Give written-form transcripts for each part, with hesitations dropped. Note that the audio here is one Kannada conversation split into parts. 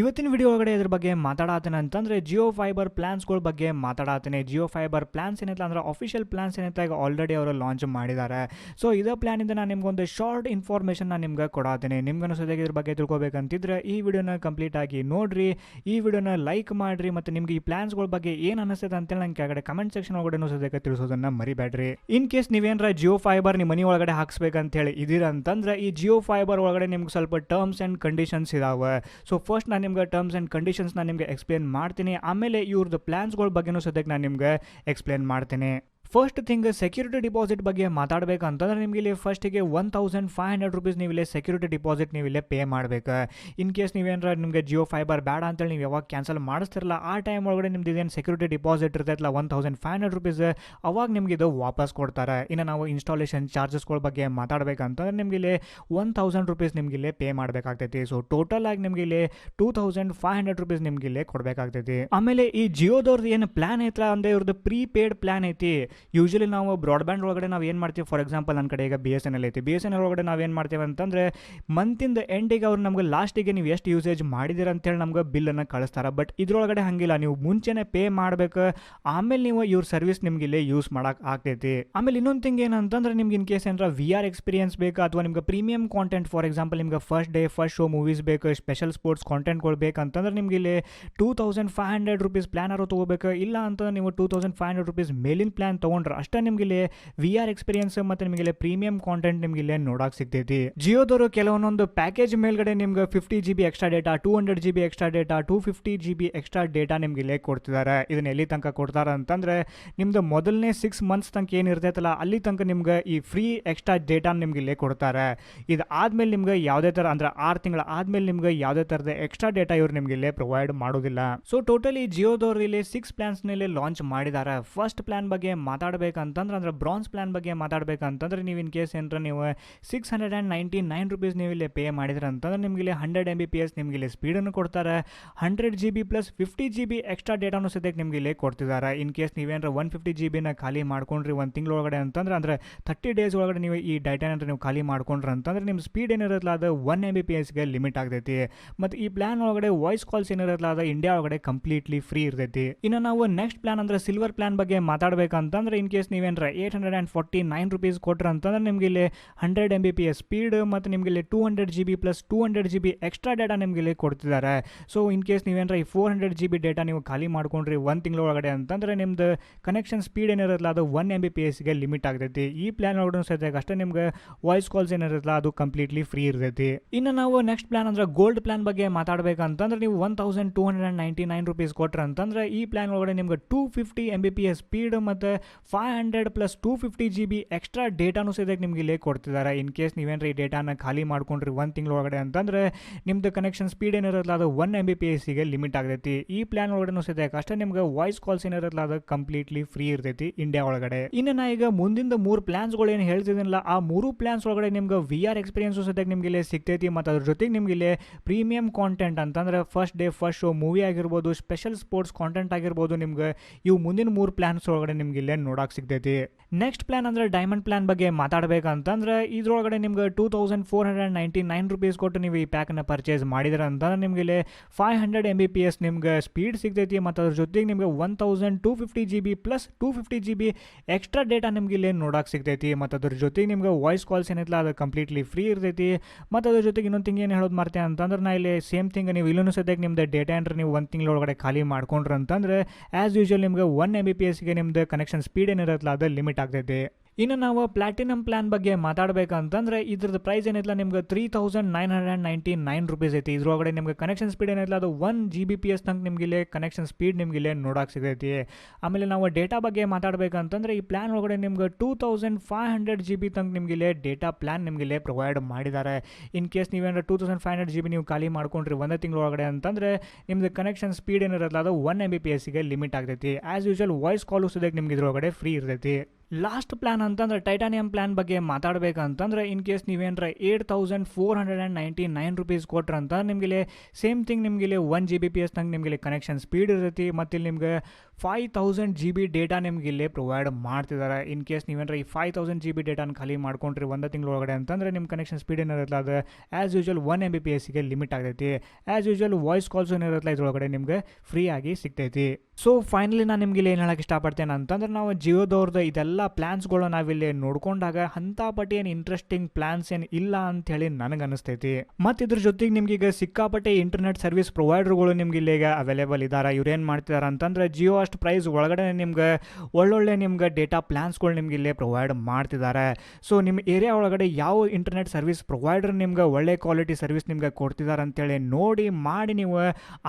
ಇವತ್ತಿನ ವಿಡಿಯೋ ಒಳಗಡೆ ಇದ್ರ ಬಗ್ಗೆ ಮಾತಾಡತ್ತೇನೆ ಅಂತಂದ್ರೆ ಜಿಯೋ ಫೈಬರ್ ಪ್ಲಾನ್ಸ್ಗಳ ಬಗ್ಗೆ ಮಾತಾಡತ್ತೇನೆ. ಜಿಯೋ ಫೈಬರ್ ಪ್ಲಾನ್ಸ್ ಏನೈತೆ ಅಂದ್ರೆ ಅಫಿಷಿಯಲ್ ಪ್ಲಾನ್ಸ್ ಏನೈತೆ ಈಗ ಆಲ್ರೆಡಿ ಅವರು ಲಾಂಚ್ ಮಾಡಿದ್ದಾರೆ. ಸೊ ಇದೇ ಪ್ಲಾನ್ ಇಂದ ನಾನು ನಿಮ್ಗೊಂದು ಶಾರ್ಟ್ ಇನ್ಫಾರ್ಮೇಷನ್ ನಾನು ನಿಮ್ಗೆ ಕೊಡಾತೀನಿ. ನಿಮ್ಗೆ ಸದ್ಯಕ್ಕೆ ಇದ್ರ ಬಗ್ಗೆ ತಿಳ್ಕೊಬೇಕಂತಿದ್ರೆ ಈ ವಿಡಿಯೋನ ಕಂಪ್ಲೀಟ್ ಆಗಿ ನೋಡ್ರಿ, ಈ ವಿಡಿಯೋನ ಲೈಕ್ ಮಾಡ್ರಿ, ಮತ್ತೆ ನಿಮ್ಗೆ ಈ ಪ್ಲಾನ್ಸ್ಗಳ ಬಗ್ಗೆ ಏನು ಅನಿಸ್ತದೆ ಅಂತೇಳಿ ನಂಗೆ ಕೆಳಗಡೆ ಕಮೆಂಟ್ ಸೆಕ್ಷನ್ ಒಳಗಡೆ ಸದ್ಯಕ್ಕೆ ತಿಳಿಸೋದನ್ನ ಮರಿಬೇಡ್ರಿ. ಇನ್ ಕೇಸ್ ನೀವೇನಾರ ಜಿಯೋ ಫೈಬರ್ ನಿಮ್ಮ ಮನೆ ಒಳಗಡೆ ಹಾಕ್ಸ್ಬೇಕಂತ ಹೇಳಿ ಇದೀರ ಅಂತಂದ್ರೆ ಈ ಜಿಯೋ ಫೈಬರ್ ಒಳಗಡೆ ನಿಮ್ಗೆ ಸ್ವಲ್ಪ ಟರ್ಮ್ಸ್ ಅಂಡ್ ಕಂಡೀಷನ್ಸ್ ಇದಾವೆ. ಸೊ ಫಸ್ಟ್ ನಾನು ನಿಮ್ಗೆ ಟರ್ಮ್ಸ್ ಅಂಡ್ ಕಂಡೀಷನ್ಸ್ ನಾನು ನಿಮಗೆ ಎಕ್ಸ್ಪ್ಲೇನ್ ಮಾಡ್ತೀನಿ, ಆಮೇಲೆ ಇವ್ರದ್ದು ಪ್ಲಾನ್ಸ್ಗಳ ಬಗ್ಗೆನೂ ಸದ್ಯಕ್ಕೆ ನಾನು ನಿಮ್ಗೆ ಎಕ್ಸ್ಪ್ಲೇನ್ ಮಾಡ್ತೀನಿ. ಫಸ್ಟ್ ಥಿಂಗ್ ಸೆಕ್ಯೂರಿಟಿ ಡಿಪಾಸಿಟ್ ಬಗ್ಗೆ ಮಾತಾಡಬೇಕಂತಂದ್ರೆ ನಿಮಗೆ ಇಲ್ಲಿ ಫಸ್ಟಿಗೆ 1500 ರೂಪೀಸ್ ನೀವು ಇಲ್ಲಿ ಸೆಕ್ಯೂರಿಟಿ ಡಿಪಾಸಿಟ್ ನೀವು ಇಲ್ಲೇ ಪೇ ಮಾಡಬೇಕು. ಇನ್ ಕೇಸ್ ನೀವೇನಾರ ನಿಮಗೆ ಜಿಯೋ ಫೈಬರ್ ಬೇಡ ಅಂತೇಳಿ ನೀವು ಯಾವಾಗ ಕ್ಯಾನ್ಸಲ್ ಮಾಡಿಸ್ತಿರಲ್ಲ ಆ ಟೈಮ್ ಒಳಗಡೆ ನಿಮ್ದು ಇದೇನು ಸೆಕ್ಯೂರಿಟಿ ಡಿಪಾಸಿಟ್ ಇರ್ತೈತಲ್ಲ 1500 ರೂಪೀಸ್ ಅವಾಗ ನಿಮ್ಗೆ ಇದು ವಾಪಸ್ ಕೊಡ್ತಾರೆ. ಇನ್ನು ನಾವು ಇನ್ಸ್ಟಾಲೇಷನ್ ಚಾರ್ಜಸ್ಗಳ ಬಗ್ಗೆ ಮಾತಾಡಬೇಕಂತಂದ್ರೆ ನಿಮ್ಗೆ ಇಲ್ಲಿ 1000 ರೂಪೀಸ್ ನಿಮ್ಗೆ ಇಲ್ಲೇ ಪೇ ಮಾಡಬೇಕಾಗ್ತೈತಿ. ಸೊ ಟೋಟಲ್ ಆಗಿ ನಿಮ್ಗೆ ಇಲ್ಲಿ 2500 ರೂಪೀಸ್ ನಿಮ್ಗೆ ಇಲ್ಲೇ ಕೊಡಬೇಕಾಗ್ತೈತಿ. ಆಮೇಲೆ ಈ ಜಿಯೋದವ್ರದ್ದು ಏನು ಪ್ಲಾನ್ ಐತಲ್ಲ ಅಂದ್ರೆ ಇವ್ರದ್ದು ಪ್ರೀಪೇಡ್ ಪ್ಲಾನ್ ಐತಿ. ಯೂಶಲಿ ನಾವು ಬ್ರಾಡ್ಬ್ಯಾಂಡ್ ಒಳಗಡೆ ನಾವು ಏನು ಮಾಡ್ತೀವಿ, ಫಾರ್ ಎಕ್ಸಾಂಪಲ್ ನನ್ನ ಕಡೆ ಈಗ BSNL ಐತಿ. BSNL ಒಳಗಡೆ ನಾವು ಏನು ಮಾಡ್ತೀವಿ ಅಂತಂದರೆ ಮಂತಿಂದ ಎಂಡಿಗೆ ಅವ್ರು ನಮ್ಗೆ ಲಾಸ್ಟಿಗೆ ನೀವು ಎಷ್ಟು ಯೂಸೇಜ್ ಮಾಡಿದಿರ ಅಂತೇಳಿ ನಮ್ಗೆ ಬಿಲ್ಲನ್ನು ಕಳಿಸ್ತಾರೆ. ಬಟ್ ಇದ್ರೊಳಗಡೆ ಹಂಗಿಲ್ಲ, ನೀವು ಮುಂಚೆನೇ ಪೇ ಮಾಡಬೇಕು, ಆಮೇಲೆ ನೀವು ಇವ್ರ ಸರ್ವಿಸ್ ನಿಮ್ಗೆ ಇಲ್ಲೇ ಯೂಸ್ ಮಾಡೋಕೆ ಆಗ್ತೈತಿ. ಆಮೇಲೆ ಇನ್ನೊಂದು ಥಿಂಗ್ ಏನಂತಂದ್ರೆ ನಿಮ್ಗೆ ಇನ್ ಕೇಸ್ ಏನಾರ VR ಎಕ್ಸ್ಪೀರಿಯನ್ಸ್ ಬೇಕು ಅಥವಾ ನಿಮ್ಗೆ ಪ್ರೀಮಿಯಂ ಕಾಂಟೆಂಟ್, ಫಾರ್ ಎಕ್ಸಾಂಪಲ್ ನಿಮ್ಗೆ first day first show movies ಬೇಕು, ಸ್ಪೆಷಲ್ ಸ್ಪೋರ್ಟ್ಸ್ ಕಾಂಟೆಂಟ್ಗಳು ಬೇಕಂತಂದ್ರೆ ನಿಮ್ಗೆ ಇಲ್ಲಿ 2500 ರೂಪೀಸ್ ಪ್ಲಾನ್ ಅವರು ತೊಗೋಬೇಕು. ಇಲ್ಲ ಅಂತಂದ್ರೆ ನೀವು 2500 ರೂಪೀಸ್ ಮೇಲಿನ ಪ್ಲಾನ್ ತೊಗೊಂಡ್ರೆ ಅಷ್ಟೇ ನಿಮ್ಗೆ ಇಲ್ಲಿ VR ಎಕ್ಸ್ಪೀರಿಯನ್ಸ್ ಮತ್ತೆ ನಿಮ್ಗೆ ಇಲ್ಲಿ ಪ್ರೀಮಿಯಂ ಕಾಂಟೆಂಟ್ ನಿಮ್ಗೆ ಇಲ್ಲೇ ನೋಡಕ್ ಸಿಗ್ತೈತಿ. ಜಿಯೋದವರು ಕೆಲವೊಂದೊಂದು ಪ್ಯಾಕೇಜ್ ಮೇಲ್ಗಡೆ ನಿಮ್ಗೆ 50 GB extra data, 200 GB extra data, 250 GB extra data ನಿಮ್ಗೆ ಇಲ್ಲೇ ಕೊಡ್ತಿದ್ದಾರೆ. ಇದನ್ನ ಎಲ್ಲಿ ತನಕ ಕೊಡ್ತಾರ ಅಂತಂದ್ರೆ ನಿಮ್ದು ಮೊದಲನೇ 6 ಮಂತ್ಸ್ ತನಕ ಏನು ಇರ್ತೈತಲ್ಲ ಅಲ್ಲಿ ತನಕ ನಿಮ್ಗೆ ಈ ಫ್ರೀ ಎಕ್ಸ್ಟ್ರಾ ಡೇಟಾ ನಿಮ್ಗೆ ಇಲ್ಲೇ ಕೊಡ್ತಾರೆ. ಇದು ಆದ್ಮೇಲೆ ನಿಮ್ಗೆ ಯಾವುದೇ ತರ ಅಂದ್ರೆ 6 ತಿಂಗಳ ಆದ್ಮೇಲೆ ನಿಮ್ಗೆ ಯಾವುದೇ ತರದ ಎಕ್ಸ್ಟ್ರಾ ಡೇಟಾ ಇವ್ರು ನಿಮ್ಗೆ ಇಲ್ಲೇ ಪ್ರೊವೈಡ್ ಮಾಡೋದಿಲ್ಲ. ಸೊ ಟೋಟಲಿ ಜಿಯೋದವ್ರು ಇಲ್ಲಿ 6 ಪ್ಲಾನ್ಸ್ ನಲ್ಲಿ ಲಾಂಚ್ ಮಾಡಿದ್ದಾರೆ. ಫಸ್ಟ್ ಪ್ಲಾನ್ ಬಗ್ಗೆ ಮಾತಾಡಬೇಕಂತಂದ್ರೆ ಅಂದ್ರೆ ಬ್ರಾನ್ಸ್ ಪ್ಲಾನ್ ಬಗ್ಗೆ ಮಾತಾಡಬೇಕಂತಂದ್ರೆ ನೀವು ಇನ್ ಕೇಸ್ ಏನಾರ ನೀವು 699 ರೂಪೀಸ್ ನೀವು ಇಲ್ಲಿ ಪೇ ಮಾಡಿದ್ರೆ ಅಂತಂದ್ರೆ ನಿಮ್ಗೆ ಇಲ್ಲಿ 100 Mbps ನಿಮ್ಗೆ ಇಲ್ಲಿ ಸ್ಪೀಡನ್ನು ಕೊಡ್ತಾರೆ. 100 GB ಪ್ಲಸ್ 50 GB ಎಕ್ಸ್ಟ್ರಾ ಡೇಟಾನು ಸದ್ಯಕ್ಕೆ ನಿಮ್ಗೆ ಇಲ್ಲಿ ಕೊಡ್ತಿದ್ದಾರೆ. ಇನ್ ಕೇಸ್ ನೀವೇನಾರ 150 GB ಖಾಲಿ ಮಾಡ್ಕೊಂಡ್ರಿ ಒಂದು ತಿಂಗಳೊಳಗಡೆ ಅಂತಂದ್ರೆ ಅಂದ್ರೆ 30 ಡೇಸ್ ಒಳಗಡೆ ನೀವು ಈ ಡೇಟಾ ನೀವು ಖಾಲಿ ಮಾಡ್ಕೊಂಡ್ರಿ ಅಂತಂದ್ರೆ ನಿಮ್ಮ ಸ್ಪೀಡ್ ಏನಿರತ್ತಲ್ಲ ಅದು 1 Mbps ಗೆ ಲಿಮಿಟ್ ಆಗ್ತೈತಿ. ಮತ್ತು ಈ ಪ್ಲಾನ್ ಒಳಗಡೆ ವಾಯ್ಸ್ ಕಾಲ್ಸ್ ಏನಿರತ್ತಲ್ಲ ಅದು ಇಂಡಿಯಾ ಒಳಗಡೆ ಕಂಪ್ಲೀಟ್ಲಿ ಫ್ರೀ ಇರ್ತೈತಿ. ಇನ್ನು ನಾವು ನೆಕ್ಸ್ಟ್ ಪ್ಲಾನ್ ಅಂದ್ರೆ ಸಿಲ್ವರ್ ಪ್ಲಾನ್ ಬಗ್ಗೆ ಮಾತಾಡಬೇಕಂತಂದ್ರೆ ಇನ್ ಕೇಸ್ ನೀವೇನಾರ 849 ರೂಪೀಸ್ ಕೊಟ್ರ ಅಂತಂದ್ರೆ ನಿಮ್ಗೆ ಇಲ್ಲಿ 100 Mbps ಸ್ಪೀಡ್ ಮತ್ತು ನಿಮ್ಗೆ ಇಲ್ಲಿ 200 GB plus 200 GB extra data ನಿಮ್ಗೆ ಇಲ್ಲಿ ಕೊಡ್ತಿದ್ದಾರೆ. ಸೊ ಇನ್ ಕೇಸ್ ನೀವೇನಾರ ಈ 400 GB ಡೇಟಾ ನೀವು ಖಾಲಿ ಮಾಡ್ಕೊಂಡ್ರಿ ಒಂದು ತಿಂಗಳ ಒಳಗಡೆ ಅಂತಂದ್ರೆ ನಿಮ್ದು ಕನೆಕ್ಷನ್ ಸ್ಪೀಡ್ ಏನಿರತ್ತಲ್ಲ ಅದು 1 Mbps ಗೆ ಲಿಮಿಟ್ ಆಗ್ತೈತಿ. ಈ ಪ್ಲಾನ್ ಒಳಗಡೆ ಸದ್ಯಕ್ಕೆ ಅಷ್ಟೇ ನಿಮ್ಗೆ ವಾಯ್ಸ್ ಕಾಲ್ಸ್ ಏನಿರತ್ತಲ್ಲ ಅದು ಕಂಪ್ಲೀಟ್ಲಿ ಫ್ರೀ ಇರ್ತೈತಿ. ಇನ್ನು ನಾವು ನೆಕ್ಸ್ಟ್ ಪ್ಲಾನ್ ಅಂದ್ರೆ ಗೋಲ್ಡ್ ಪ್ಲಾನ್ ಬಗ್ಗೆ ಮಾತಾಡಬೇಕಂತಂದ್ರೆ ನೀವು 1299 ರೂಪೀಸ್ ಕೊಟ್ರ ಅಂತಂದ್ರೆ ಈ ಪ್ಲಾನ್ ಒಳಗಡೆ ನಿಮ್ಗೆ 250 Mbps ಸ್ಪೀಡ್ ಮತ್ತು 500 ಪ್ಲಸ್ 250 GB ಎಕ್ಸ್ಟ್ರಾ ಡೇಟಾನು ಸದ್ಯಕ್ಕೆ ನಿಮ್ಗೆ ಇಲ್ಲೇ ಕೊಡ್ತಿದ್ದಾರೆ. ಇನ್ ಕೇಸ್ ನೀವೇನ್ರಿ ಈ ಡೇಟಾನ ಖಾಲಿ ಮಾಡ್ಕೊಂಡ್ರಿ ಒಂದು ತಿಂಗಳ ಒಳಗಡೆ ಅಂತಂದ್ರೆ ನಿಮ್ದು ಕನೆಕ್ಷನ್ ಸ್ಪೀಡ್ ಏನಿರತ್ತಲ್ಲ ಅದು 1 Mbps ಗೆ ಲಿಮಿಟ್ ಆಗತೈತಿ. ಈ ಪ್ಲಾನ್ ಒಳಗಡೆ ಸದ್ಯಕ್ಕೆ ಅಷ್ಟೇ ನಿಮ್ಗೆ ವಾಯ್ಸ್ ಕಾಲ್ಸ್ ಏನಿರತ್ತಲ್ಲ ಅದು ಕಂಪ್ಲೀಟ್ಲಿ ಫ್ರೀ ಇರ್ತೈತಿ ಇಂಡಿಯಾ ಒಳಗಡೆ. ಇನ್ನು ನಾ ಈಗ ಮುಂದಿನ 3 ಪ್ಲಾನ್ಸ್ಗಳು ಏನು ಹೇಳ್ತಿದ್ದೀನಲ್ಲ ಆ 3 ಪ್ಲಾನ್ಸ್ ಒಳಗಡೆ ನಿಮ್ಗೆ VR ಎಕ್ಸ್ಪೀರಿಯನ್ಸ್ ಸದ್ಯಕ್ಕೆ ನಿಮ್ಗೆ ಇಲ್ಲೇ ಸಿಗ್ತೈತಿ. ಮತ್ತು ಅದ್ರ ಜೊತೆಗೆ ನಿಮ್ಗೆ ಇಲ್ಲೇ ಪ್ರೀಮಿಯಂ ಕಾಂಟೆಂಟ್ ಅಂತಂದ್ರೆ first day first show movie ಆಗಿರ್ಬೋದು, ಸ್ಪೆಷಲ್ ಸ್ಪೋರ್ಟ್ಸ್ ಕಾಂಟೆಂಟ್ ಆಗಿರ್ಬೋದು, ನಿಮ್ಗೆ ಇವು ಮುಂದಿನ 3 ಪ್ಲಾನ್ಸ್ ಒಳಗಡೆ ನಿಮ್ಗೆ ಇಲ್ಲೇ ನೋಡಕ್ ಸಿಗ್ತೈತಿ. ನೆಕ್ಸ್ಟ್ ಪ್ಲಾನ್ ಅಂದ್ರೆ ಡೈಮಂಡ್ ಪ್ಲಾನ್ ಬಗ್ಗೆ ಮಾತಾಡಬೇಕಂತಂದ್ರೆ ಇದ್ರೊಳಗಡೆ ನಿಮ್ಗೆ 2499 ರೂಪೀಸ್ ಕೊಟ್ಟು ನೀವು ಈ ಪ್ಯಾಕನ್ನು ಪರ್ಚೇಸ್ ಮಾಡಿದ್ರೆ ಅಂತಂದ್ರೆ ನಿಮ್ಗೆ ಇಲ್ಲಿ 500 Mbps ನಿಮ್ಗೆ ಸ್ಪೀಡ್ ಸಿಗ್ತೈತಿ. ಮತ್ತು ಅದ್ರ ಜೊತೆಗೆ ನಿಮ್ಗೆ 1250 GB plus 250 GB extra data ನಿಮ್ಗೆ ಇಲ್ಲಿ ನೋಡಕ್ಕೆ ಸಿಗ್ತೈತಿ. ಮತ್ತು ಅದ್ರ ಜೊತೆಗೆ ನಿಮ್ಗೆ ವಾಯ್ಸ್ ಕಾಲ್ಸ್ ಏನಿಲ್ಲ ಅದು ಕಂಪ್ಲೀಟ್ಲಿ ಫ್ರೀ ಇರ್ತೈತಿ. ಮತ್ತು ಅದ್ರ ಜೊತೆಗೆ ಇನ್ನೊಂದು ಥಿಂಗ್ ಏನು ಹೇಳೋದು ಮಾಡ್ತೇನೆ ಅಂತಂದ್ರೆ ನಾ ಇಲ್ಲಿ ಸೇಮ್ ಥಿಂಗ್ ನೀವು ಇಲ್ಲೂ ಸದ್ಯಕ್ಕೆ ನಿಮ್ದು ಡೇಟಾ ಏನ್ರಿ ನೀವು ಒಂದು ತಿಂಗಳೊಳಗಡೆ ಖಾಲಿ ಮಾಡ್ಕೊಂಡ್ರೆ ಅಂತಂದ್ರೆ ಆ್ಯಸ್ ಯೂಶುವಲ್ ನಿಮ್ಗೆ 1 Mbps ಗೆ ನಿಮ್ದು ಕನೆಕ್ಷನ್ ಸ್ಪೀಡ್ ಏನಿರತ್ತಲ್ಲ ಅದು ಲಿಮಿಟ್ ಆಗ್ತೈತಿ. ಇನ್ನು ನಾವು ಪ್ಲಾಟಿನಮ್ ಪ್ಲಾನ್ ಬಗ್ಗೆ ಮಾತಾಡಬೇಕಂತಂದ್ರೆ ಇದ್ರದ್ದು ಪ್ರೈಸ್ ಏನಿಲ್ಲ ನಿಮ್ಗೆ 3999 ರೂಪೀಸ್ ಐತಿ. ಇದ್ರೊಳಗಡೆ ನಿಮ್ಗೆ ಕನೆಕ್ಷನ್ ಸ್ಪೀಡ್ ಏನಿಲ್ಲ ಅದು 1 Gbps ತನಕ ನಿಮ್ಗೆ ಇಲ್ಲಿ ಕನೆಕ್ಷನ್ ಸ್ಪೀಡ್ ನಿಮ್ಗೆ ಇಲ್ಲೇ ನೋಡಕ್ಕೆ ಸಿಗೈತಿ. ಆಮೇಲೆ ನಾವು ಡೇಟಾ ಬಗ್ಗೆ ಮಾತಾಡಬೇಕಂತಂದ್ರೆ ಈ ಪ್ಲಾನ್ ಒಳಗಡೆ ನಿಮ್ಗೆ 2500 GB ತನಕ ನಿಮ್ಗೆ ಇಲ್ಲೇ ಡೇಟಾ ಪ್ಲಾನ್ ನಿಮ್ಗೆ ಇಲ್ಲೇ ಪ್ರೊವೈಡ್ ಮಾಡಿದ್ದಾರೆ. ಇನ್ ಕೇಸ್ ನೀವೇನಾರ 2500 GB ನೀವು ಖಾಲಿ ಮಾಡ್ಕೊಂಡ್ರಿ ಒಂದು ತಿಂಗಳೊಳಗಡೆ ಅಂತಂದ್ರೆ ನಿಮ್ದು ಕನೆಕ್ಷನ್ ಸ್ಪೀಡ್ ಏನಿರತ್ತಲ್ಲ ಅದು 1 Mbps ಗೆ ಲಿಮಿಟ್ ಆಗ್ತೈತಿ. ಆ್ಯಸ್ ಯೂಶುವಲ್ ವಾಯ್ಸ್ ಕಾಲು ಸದ್ಯಕ್ಕೆ ನಿಮ್ಗೆ ಇದ್ರೊಳಗಡೆ ಫ್ರೀ ಇರ್ತೈತಿ. ಲಾಸ್ಟ್ ಪ್ಲಾನ್ ಅಂತಂದ್ರೆ ಟೈಟಾನಿಯಂ ಪ್ಲಾನ್ ಬಗ್ಗೆ ಮಾತಾಡಬೇಕಂತಂದ್ರೆ ಇನ್ ಕೇಸ್ ನೀವೇನರ 8499 ರೂಪೀಸ್ ಕೊಟ್ರಂತ ನಿಮಗೆ ಸೇಮ್ ಥಿಂಗ್ ನಿಮಗೆ 1 Gbps ನಂಗೆ ನಿಮಗೆ ಕನೆಕ್ಷನ್ ಸ್ಪೀಡ್ ಇರ್ತೈತಿ ಮತ್ತು ಇಲ್ಲಿ ನಿಮಗೆ 5000 GB ಡೇಟಾ ನಿಮ್ಗೆ ಇಲ್ಲಿ ಪ್ರೊವೈಡ್ ಮಾಡ್ತಿದ್ದಾರೆ. ಇನ್ ಕೇಸ್ ನೀವೇನರ ಈ 5000 GB ಡೇಟಾನ ಖಾಲಿ ಮಾಡ್ಕೊಂಡ್ರಿ ಒಂದು ತಿಂಗಳೊಳಗಡೆ ಅಂತಂದ್ರೆ ನಿಮ್ಮ ಕನೆಕ್ಷನ್ ಸ್ಪೀಡ್ ಏನಿರುತ್ತಲ್ಲ ಅದು ಆ್ಯಸ್ ಯೂಶುವಲ್ 1 Mbpsಗೆ ಲಿಮಿಟ್ ಆಗೈತಿ. ಆ್ಯಸ್ ಯೂಶುವಲ್ ವಾಯ್ಸ್ ಕಾಲ್ಸ್ ಏನಿರುತ್ತಲ್ಲ ಇದ್ರೊಳಗಡೆ ನಿಮ್ಗೆ ಫ್ರೀ ಆಗಿ ಸಿಗ್ತೈತಿ. ಸೊ ಫೈನಲಿ ನಾನು ನಿಮ್ಗೆ ಇಲ್ಲಿ ಏನು ಹೇಳಕ್ಕೆ ಇಷ್ಟಪಡ್ತೇನೆ ಅಂತಂದ್ರೆ ನಾವು ಜಿಯೋದವ್ರದ್ದು ಇದೆಲ್ಲ ಪ್ಲಾನ್ಸ್ಗಳು ನಾವಿಲ್ಲಿ ನೋಡ್ಕೊಂಡಾಗ ಅಂಥಪಟ್ಟಿ ಏನು ಇಂಟ್ರೆಸ್ಟಿಂಗ್ ಪ್ಲಾನ್ಸ್ ಏನು ಇಲ್ಲ ಅಂತ ಹೇಳಿ ನನಗೆ ಅನಿಸ್ತೈತಿ. ಮತ್ತು ಇದ್ರ ಜೊತೆಗೆ ನಿಮ್ಗೆ ಈಗ ಸಿಕ್ಕಾಪಟ್ಟೆ ಇಂಟರ್ನೆಟ್ ಸರ್ವಿಸ್ ಪ್ರೊವೈಡರ್ಗಳು ನಿಮ್ಗೆ ಇಲ್ಲಿ ಈಗ ಅವೈಲೇಬಲ್ ಇದ್ದಾರೆ. ಇವ್ರು ಏನು ಮಾಡ್ತಿದ್ದಾರೆ ಅಂತಂದ್ರೆ ಜಿಯೋ ಅಷ್ಟು ಪ್ರೈಸ್ ಒಳಗಡೆ ನಿಮ್ಗೆ ಒಳ್ಳೊಳ್ಳೆ ನಿಮ್ಗೆ ಡೇಟಾ ಪ್ಲಾನ್ಸ್ಗಳು ನಿಮ್ಗೆ ಇಲ್ಲೇ ಪ್ರೊವೈಡ್ ಮಾಡ್ತಿದ್ದಾರೆ. ಸೊ ನಿಮ್ಮ ಏರಿಯಾ ಒಳಗಡೆ ಯಾವ ಇಂಟರ್ನೆಟ್ ಸರ್ವಿಸ್ ಪ್ರೊವೈಡರ್ ನಿಮ್ಗೆ ಒಳ್ಳೆ ಕ್ವಾಲಿಟಿ ಸರ್ವಿಸ್ ನಿಮ್ಗೆ ಕೊಡ್ತಿದ್ದಾರೆ ಅಂತೇಳಿ ನೋಡಿ ಮಾಡಿ ನೀವು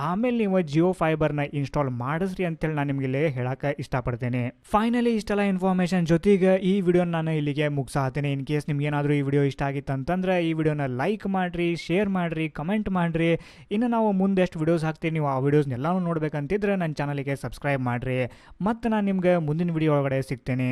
ಆಮೇಲೆ ನೀವು ಜಿಯೋ ಫೈಬರ್ನ ಇನ್ಸ್ಟಾಲ್ ಮಾಡಿಸ್ರಿ ಅಂತೇಳಿ ನಾನು ನಿಮ್ಗೆ ಇಲ್ಲಿ ಹೇಳಕ್ಕೆ ಇಷ್ಟಪಡ್ತೇನೆ. ಫೈನಲಿ ಇಷ್ಟೆಲ್ಲ ಇನ್ಫಾರ್ಮೇಷನ್ ಜೊತೆಗೆ ಈ ವಿಡಿಯೋ ನಾನು ಇಲ್ಲಿಗೆ ಮುಗಿಸಾತೀನಿ. ಇನ್ ಕೇಸ್ ನಿಮ್ಗೆ ಏನಾದರೂ ಈ ವಿಡಿಯೋ ಇಷ್ಟ ಆಗಿತ್ತು ಅಂತಂದ್ರೆ ಈ ವಿಡಿಯೋನ ಲೈಕ್ ಮಾಡಿರಿ, ಶೇರ್ ಮಾಡಿರಿ, ಕಮೆಂಟ್ ಮಾಡಿರಿ. ಇನ್ನು ನಾವು ಮುಂದೆ ಎಷ್ಟು ವಿಡಿಯೋಸ್ ಹಾಕ್ತೀವಿ ನೀವು ಆ ವಿಡಿಯೋಸ್ನೆಲ್ಲನೂ ನೋಡ್ಬೇಕಂತಿದ್ರೆ ನನ್ನ ಚಾನಲಿಗೆ ಸಬ್ಸ್ಕ್ರೈಬ್ ಮಾಡಿರಿ. ಮತ್ತು ನಾನು ನಿಮ್ಗೆ ಮುಂದಿನ ವಿಡಿಯೋ ಒಳಗಡೆ ಸಿಗ್ತೇನೆ.